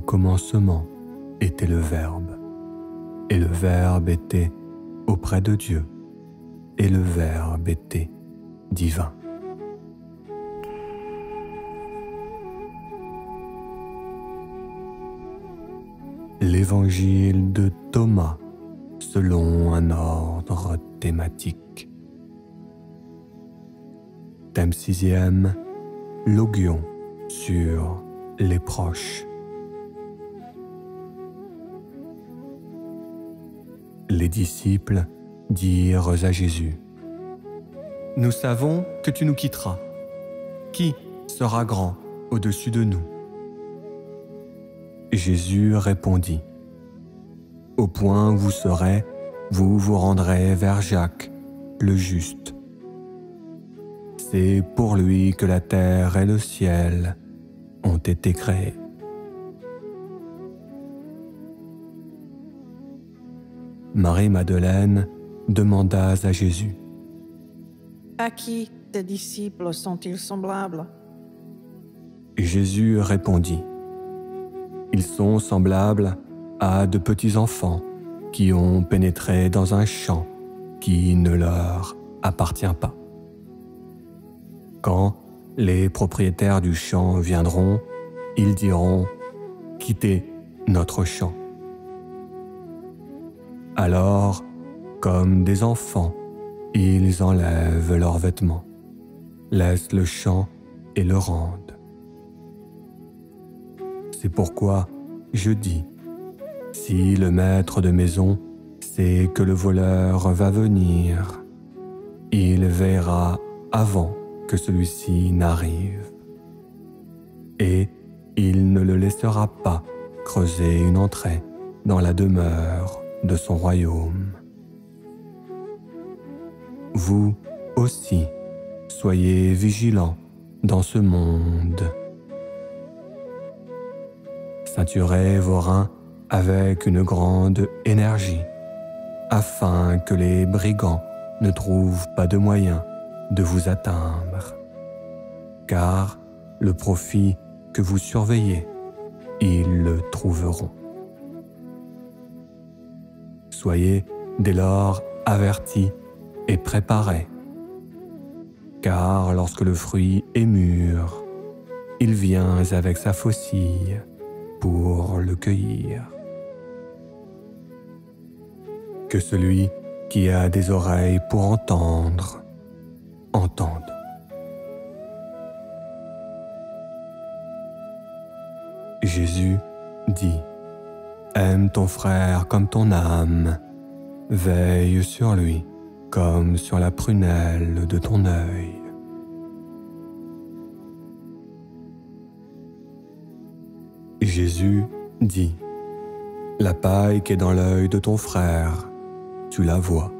commencement était le Verbe, et le Verbe était auprès de Dieu, et le Verbe était divin. L'Évangile de Thomas selon un ordre thématique. Thème 6e, l'Ogion sur les proches. Les disciples dirent à Jésus : « Nous savons que tu nous quitteras. Qui sera grand au-dessus de nous ? » Jésus répondit : « Au point où vous serez, vous vous rendrez vers Jacques, le juste. C'est pour lui que la terre et le ciel ont été créés. » Marie-Madeleine demanda à Jésus : « À qui tes disciples sont-ils semblables ? » Jésus répondit : « Ils sont semblables à de petits enfants qui ont pénétré dans un champ qui ne leur appartient pas. Quand les propriétaires du champ viendront, ils diront : quittez notre champ. Alors, comme des enfants, ils enlèvent leurs vêtements, laissent le champ et le rendent. C'est pourquoi je dis, si le maître de maison sait que le voleur va venir, il veillera avant que celui-ci n'arrive. Et il ne le laissera pas creuser une entrée dans la demeure de son royaume. Vous aussi, soyez vigilants dans ce monde. Ceinturez vos reins avec une grande énergie, afin que les brigands ne trouvent pas de moyen de vous atteindre. Car le profit que vous surveillez, ils le trouveront. Soyez dès lors avertis et préparés, car lorsque le fruit est mûr, il vient avec sa faucille pour le cueillir. Que celui qui a des oreilles pour entendre, entende. Jésus dit : « Aime ton frère comme ton âme, veille sur lui comme sur la prunelle de ton œil. » Jésus dit : « La paille qui est dans l'œil de ton frère, tu la vois,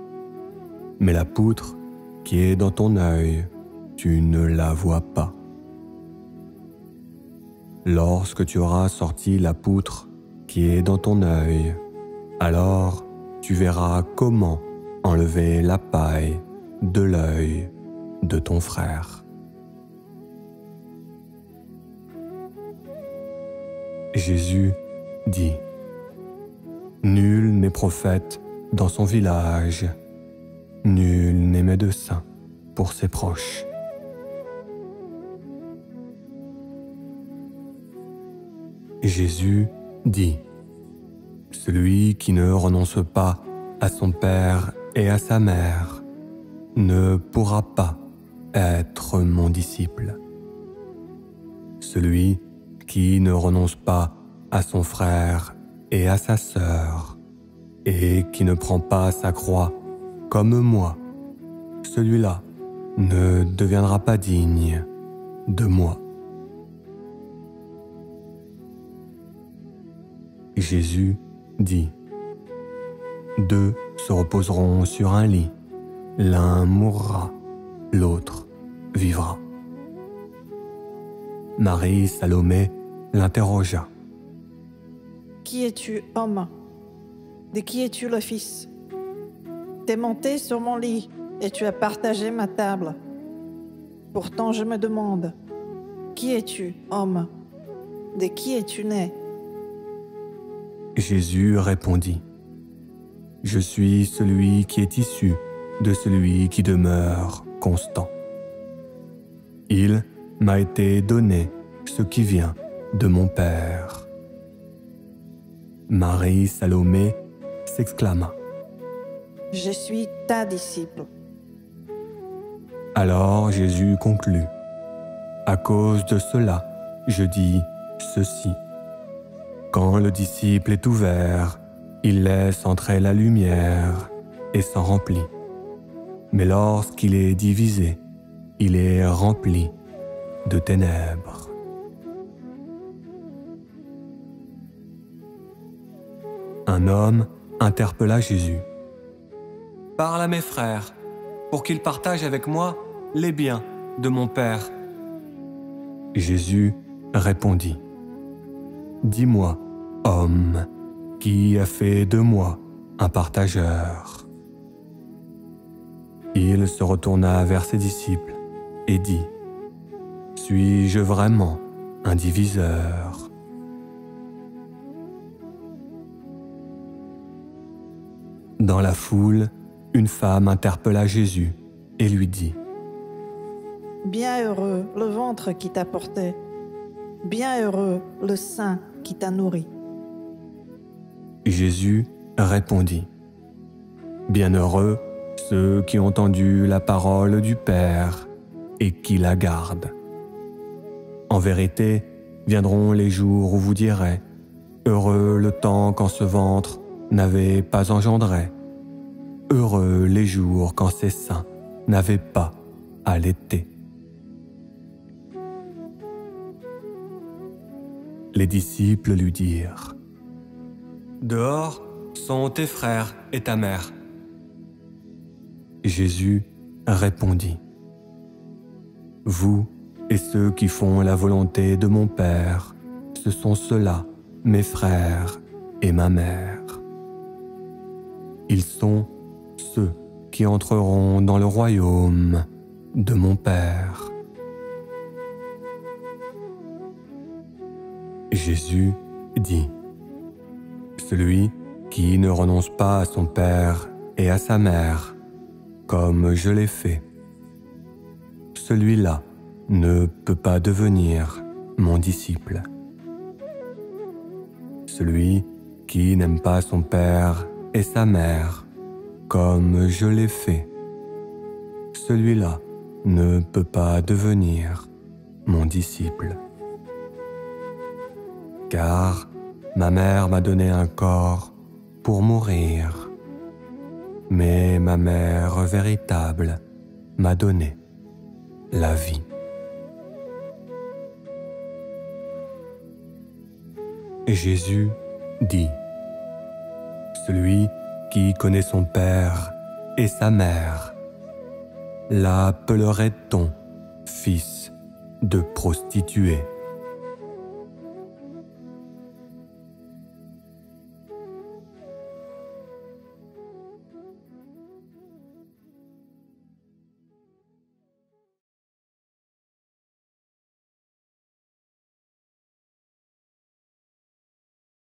mais la poutre qui est dans ton œil, tu ne la vois pas. Lorsque tu auras sorti la poutre qui est dans ton œil, alors tu verras comment enlever la paille de l'œil de ton frère. » Jésus dit : « Nul n'est prophète dans son village, nul n'est médecin pour ses proches. » Jésus dit : « Celui qui ne renonce pas à son père et à sa mère ne pourra pas être mon disciple. Celui qui ne renonce pas à son frère et à sa sœur et qui ne prend pas sa croix comme moi, celui-là ne deviendra pas digne de moi. » Jésus dit : « Deux se reposeront sur un lit, l'un mourra, l'autre vivra. » Marie Salomé l'interrogea : « Qui es-tu, homme ? De qui es-tu le fils ? T'es monté sur mon lit et tu as partagé ma table. Pourtant je me demande, qui es-tu, homme ? De qui es-tu né ? Jésus répondit, « Je suis celui qui est issu de celui qui demeure constant. Il m'a été donné ce qui vient de mon Père. » Marie Salomé s'exclama, « Je suis ta disciple. » Alors Jésus conclut, « À cause de cela, je dis ceci. Quand le disciple est ouvert, il laisse entrer la lumière et s'en remplit. Mais lorsqu'il est divisé, il est rempli de ténèbres. » Un homme interpella Jésus. « Parle à mes frères, pour qu'ils partagent avec moi les biens de mon Père. » Jésus répondit, « Dis-moi, homme, qui a fait de moi un partageur ?» Il se retourna vers ses disciples et dit, « Suis-je vraiment un diviseur ?» Dans la foule, une femme interpella Jésus et lui dit, « Bienheureux le ventre qui t'a porté, bienheureux le sein qui t'a nourri. » Jésus répondit, « Bienheureux ceux qui ont entendu la parole du Père et qui la gardent. En vérité, viendront les jours où vous direz, « Heureux le temps quand ce ventre n'avait pas engendré. Heureux les jours quand ces seins n'avaient pas allaité. » Les disciples lui dirent, « Dehors sont tes frères et ta mère. » Jésus répondit, « Vous et ceux qui font la volonté de mon Père, ce sont ceux-là, mes frères et ma mère. Ils sont ceux qui entreront dans le royaume de mon Père. » Jésus dit, « Celui qui ne renonce pas à son père et à sa mère, comme je l'ai fait, celui-là ne peut pas devenir mon disciple. Celui qui n'aime pas son père et sa mère, comme je l'ai fait, celui-là ne peut pas devenir mon disciple. Car ma mère m'a donné un corps pour mourir, mais ma mère véritable m'a donné la vie. » Jésus dit, « Celui qui connaît son père et sa mère, l'appellerait-on fils de prostituée ?